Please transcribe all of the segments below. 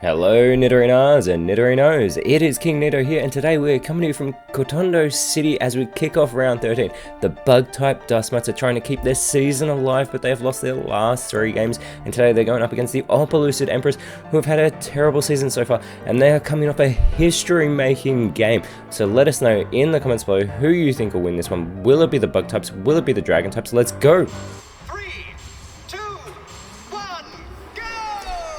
Hello Nidorinas and Nidorinos, it is KingNido here, and today we're coming to you from Kotondo City as we kick off round 13. The bug-type Dustmites are trying to keep their season alive, but they have lost their last 3 games, and today they're going up against the Oppelucid Emperors, who have had a terrible season so far, and they are coming off a history-making game. So let us know in the comments below who you think will win this one. Will it be the bug-types? Will it be the dragon-types? Let's go!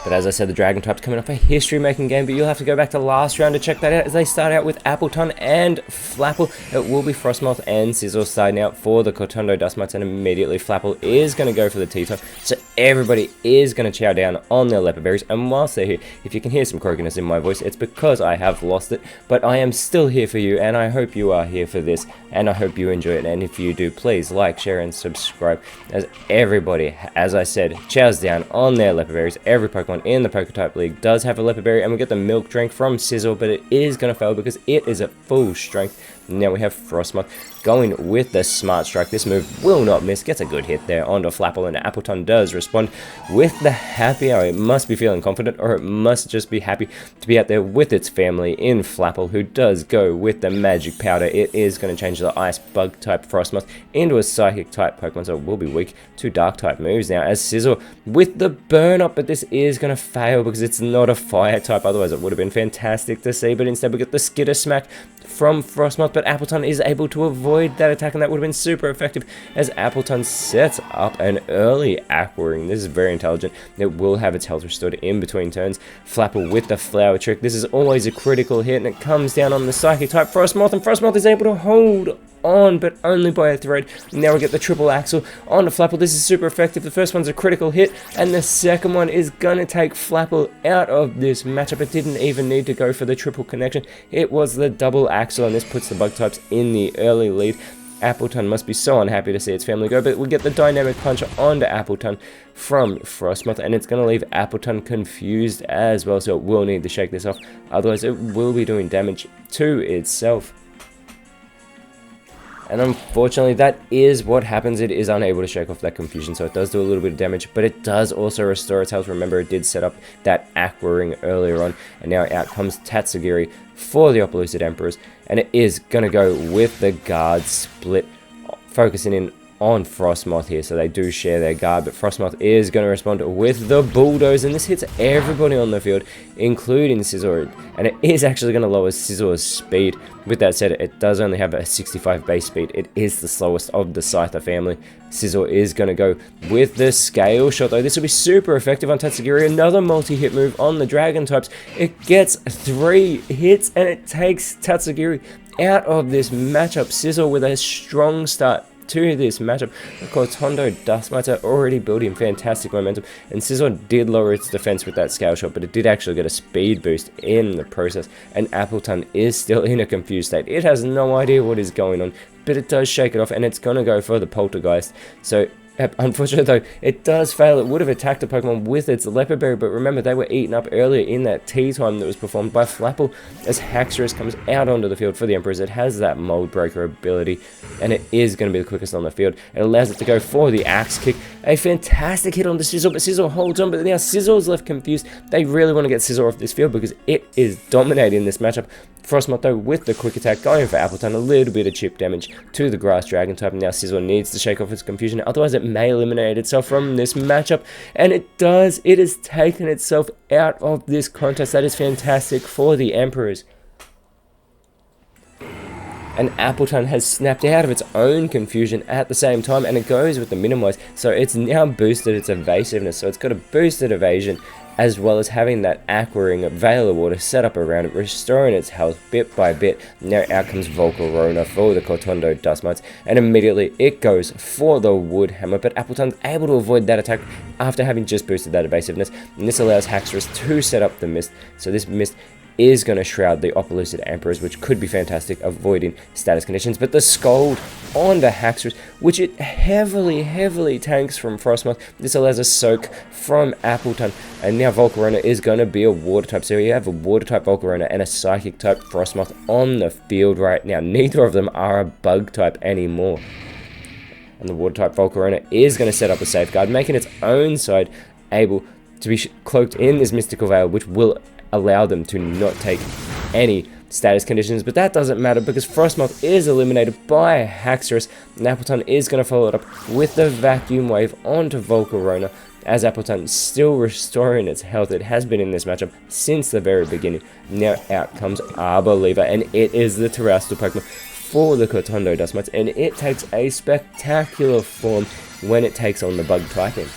But as I said, the Dragon type's coming off a history-making game, but you'll have to go back to last round to check that out, as they start out with Appleton and Flapple. It will be Frostmoth and Sizzle starting out for the Kotondo Dustmites, and immediately Flapple is going to go for the T-type, so everybody is going to chow down on their Leopard Berries. And whilst they're here, if you can hear some croakiness in my voice, it's because I have lost it, but I am still here for you, and I hope you are here for this, and I hope you enjoy it. And if you do, please like, share, and subscribe, as everybody, as I said, chows down on their Leopard Berries. Every Pokemon in the PokeType League does have a Leopard Berry, and we get the Milk Drink from Sizzle, but it is going to fail because it is at full strength. Now we have Frostmoth going with the Smart Strike. This move will not miss, gets a good hit there onto Flapple, and Appleton does respond with the Happy Hour. It must be feeling confident, or it must just be happy to be out there with its family in Flapple, who does go with the Magic Powder. It is going to change the Ice Bug type Frostmoth into a Psychic type Pokemon, so it will be weak to Dark type moves now, as Sizzle with the Burn Up, but this is going to fail because it's not a Fire type. Otherwise it would have been fantastic to see, but instead we get the Skitter Smack from Frostmoth, but Appleton is able to avoid that attack, and that would have been super effective as Appleton sets up an early Aqua Ring. This is very intelligent. It will have its health restored in between turns. Flapple with the Flower Trick. This is always a critical hit, and it comes down on the Psychic type Frostmoth, and Frostmoth is able to hold on, but only by a thread. Now we get the Triple Axle onto Flapple. This is super effective. The first one's a critical hit, and the second one is gonna take Flapple out of this matchup. It didn't even need to go for the triple connection. It was the double axle, and this puts the bug types in the early lead. Appleton must be so unhappy to see its family go, but we get the Dynamic Punch onto Appleton from Frostmoth, and it's going to leave Appleton confused as well, so it will need to shake this off. Otherwise it will be doing damage to itself. And unfortunately, that is what happens. It is unable to shake off that confusion, so it does do a little bit of damage, but it does also restore its health. Remember, it did set up that Aqua Ring earlier on, and now out comes Tatsugiri for the Oppelucid Emperors, and it is going to go with the guard split, focusing in on Frostmoth here, so they do share their guard, but Frostmoth is going to respond with the Bulldoze, and this hits everybody on the field, including Sizzle, and it is actually going to lower Sizzle's speed. With that said, it does only have a 65 base speed. It is the slowest of the Scyther family. Sizzle is going to go with the Scale Shot, though. This will be super effective on Tatsugiri. Another multi-hit move on the Dragon types. It gets 3 hits, and it takes Tatsugiri out of this matchup. Sizzle with a strong start to this matchup. The Kotondo Dustmites are already building fantastic momentum, and Sizzle did lower its defense with that Scale Shot, but it did actually get a speed boost in the process, and Appleton is still in a confused state. It has no idea what is going on, but it does shake it off, and it's gonna go for the Poltergeist. So unfortunately though, it does fail. It would have attacked the Pokemon with its Leopard Berry, but remember, they were eaten up earlier in that tea time that was performed by Flapple, as Haxorus comes out onto the field for the Emperors. It has that Mold Breaker ability, and it is going to be the quickest on the field. It allows it to go for the Axe Kick. A fantastic hit on the Sizzle, but Sizzle holds on, but now Sizzle's left confused. They really want to get Sizzle off this field because it is dominating this matchup. Frostmoth though with the Quick Attack going for Appleton, a little bit of chip damage to the Grass Dragon type, and now Sizzle needs to shake off its confusion, otherwise it may eliminate itself from this matchup, and it does. It has taken itself out of this contest. That is fantastic for the Emperors. And Appleton has snapped out of its own confusion at the same time, and it goes with the Minimize, so it's now boosted its evasiveness, so it's got a boosted evasion, as well as having that Aqua Ring Veil of Water set up around it, restoring its health bit by bit. Now out comes Volcarona for the Kotondo Dustmites, and immediately it goes for the Wood Hammer, but Appleton's able to avoid that attack after having just boosted that evasiveness, and this allows Haxorus to set up the Mist, so this Mist is going to shroud the Oppelucid Emperors, which could be fantastic, avoiding status conditions. But the Scold onto Haxorus, which it heavily tanks from Frostmoth. This allows a Soak from Appleton, and now Volcarona is going to be a Water type. So you have a Water type Volcarona and a Psychic type Frostmoth on the field right now. Neither of them are a Bug type anymore. And the Water type Volcarona is going to set up a Safeguard, making its own side able to be cloaked in this Mystical Veil, which will allow them to not take any status conditions, but that doesn't matter because Frostmoth is eliminated by Haxorus, and Appleton is going to follow it up with the Vacuum Wave onto Volcarona, as Appleton is still restoring its health. It has been in this matchup since the very beginning. Now out comes Arbor and it is the terrestrial Pokemon for the Kotondo Dustmites, and it takes a spectacular form when it takes on the bug typing.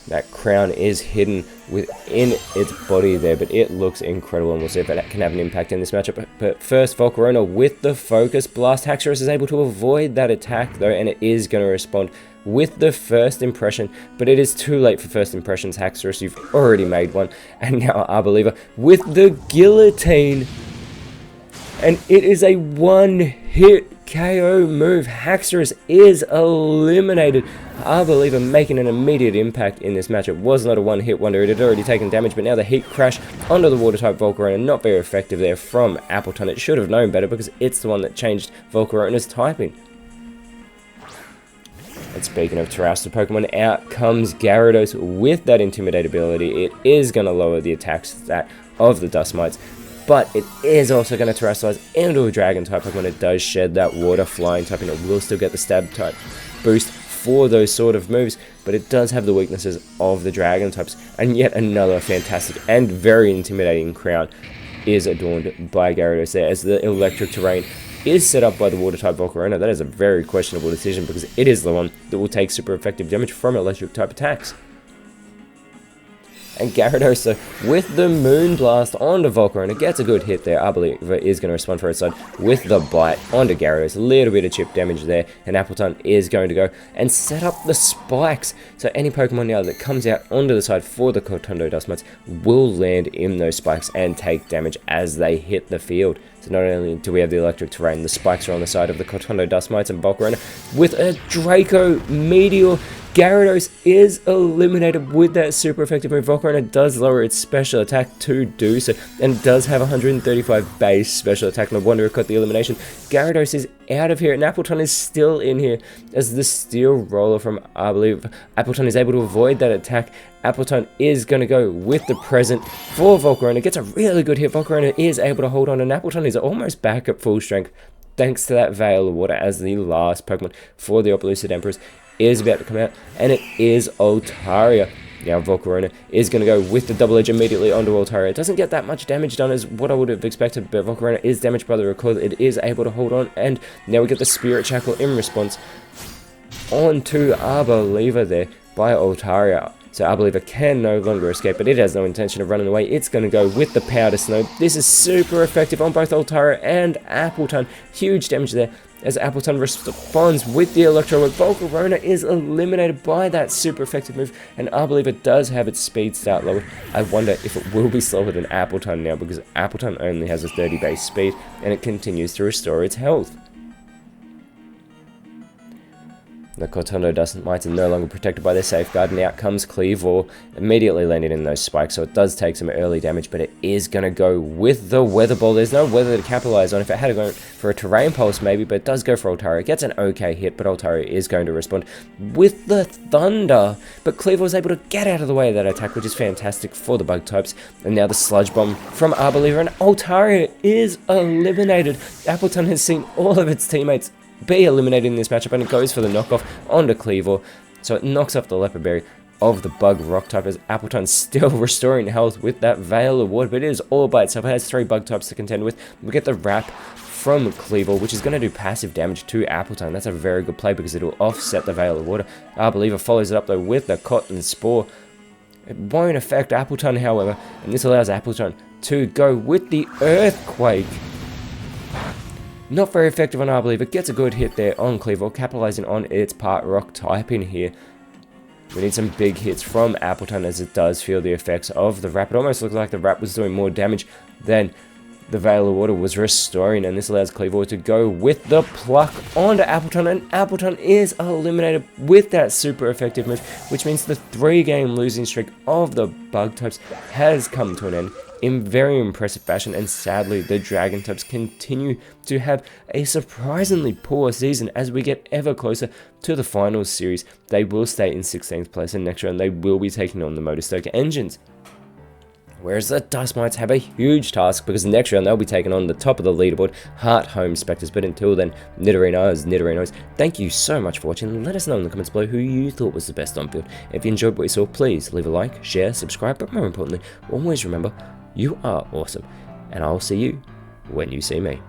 That crown is hidden within its body there, but it looks incredible, and we'll see if it can have an impact in this matchup. But first, Volcarona with the Focus Blast. Haxorus is able to avoid that attack though, and it is going to respond with the First Impression, but it is too late for First Impressions, Haxorus. You've already made one, and now Arbor with the Guillotine, and it is a one-hit KO move. Haxorus is eliminated. Arbor making an immediate impact in this match. It was not a one-hit wonder. It had already taken damage, but now the Heat Crash onto the Water-type Volcarona, not very effective there from Appleton. It should have known better because it's the one that changed Volcarona's typing. And speaking of terrestrial Pokemon, out comes Gyarados with that Intimidate ability. It is going to lower the attack stat of the Dustmites, but it is also going to terrestrialize into a Dragon type Pokemon. It does shed that Water Flying type, and it will still get the Stab type boost for those sort of moves, but it does have the weaknesses of the Dragon types. And yet another fantastic and very intimidating crown is adorned by Gyarados there, as the Electric Terrain is set up by the Water-type Volcarona. That is a very questionable decision because it is the one that will take super effective damage from Electric-type attacks. And Gyarados with the Moonblast onto Volcarona gets a good hit there. I believe it is going to respond for its side with the Bite onto Gyarados. A little bit of chip damage there, and Appleton is going to go and set up the Spikes. So any Pokemon now that comes out onto the side for the Kotondo Dustmites will land in those Spikes and take damage as they hit the field. So not only do we have the Electric Terrain, the Spikes are on the side of the Kotondo Dustmites, and Volcarona with a Draco Meteor. Gyarados is eliminated with that super effective move. Volcarona does lower its special attack to do so, and does have 135 base special attack. No wonder it got the elimination. Gyarados is out of here, and Appleton is still in here as the Steel Roller from, I believe, Appleton is able to avoid that attack. Appleton is going to go with the Present for Volcarona. Gets a really good hit. Volcarona is able to hold on, and Appleton is almost back at full strength thanks to that Veil of Water, as the last Pokemon for the Opelucid Emperors is about to come out, and it is Altaria. Now Volcarona is going to go with the Double Edge immediately onto Altaria. It doesn't get that much damage done as what I would have expected, but Volcarona is damaged by the recoil. It is able to hold on, and now we get the Spirit Shackle in response onto Arbor there by Altaria. So Arbor can no longer escape, but it has no intention of running away. It's going to go with the Powder Snow. This is super effective on both Altaria and Appleton. Huge damage there as Appleton responds with the Electro. Volcarona is eliminated by that super effective move, and Arbor does have its speed start lowered. I wonder if it will be slower than Appleton now, because Appleton only has a 30 base speed, and it continues to restore its health. The Kotondo Dustmites are no longer protected by their safeguard, and out comes Cleavor, immediately landing in those spikes, so it does take some early damage, but it is going to go with the Weather Ball. There's no weather to capitalize on. If it had gone for a Terrain Pulse maybe, but it does go for Altaria. It gets an okay hit, but Altaria is going to respond with the Thunder, but Cleavor was able to get out of the way of that attack, which is fantastic for the bug types. And now the Sludge Bomb from Arbor, and Altaria is eliminated. Appleton has seen all of its teammates be eliminated in this matchup, and it goes for the knockoff onto Cleavor, so it knocks off the Leopard Berry of the Bug Rock type, as Appleton's still restoring health with that Veil of Water, but it is all by itself. It has 3 bug types to contend with. We get the Wrap from Cleavor, which is going to do passive damage to Appleton. That's a very good play because it will offset the Veil of Water. Arbor follows it up though with the Cotton Spore. It won't affect Appleton, however, and this allows Appleton to go with the Earthquake. Not very effective on Arbor, but gets a good hit there on Cleavor, capitalizing on its part rock typing here. We need some big hits from Appleton, as it does feel the effects of the Wrap. It almost looks like the Wrap was doing more damage than the Veil of Water was restoring, and this allows Cleavor to go with the Pluck onto Appleton, and Appleton is eliminated with that super effective move, which means the 3-game losing streak of the bug types has come to an end in very impressive fashion, and sadly the Dragon types continue to have a surprisingly poor season as we get ever closer to the finals series. They will stay in 16th place, and next round they will be taking on the Motorstoke engines. Whereas the Dust Mites have a huge task, because next round they'll be taking on the top of the leaderboard, Heart Home Spectres. But until then, Nidorinos, thank you so much for watching. Let us know in the comments below who you thought was the best on field. If you enjoyed what you saw, please leave a like, share, subscribe, but more importantly, always remember, you are awesome. And I'll see you when you see me.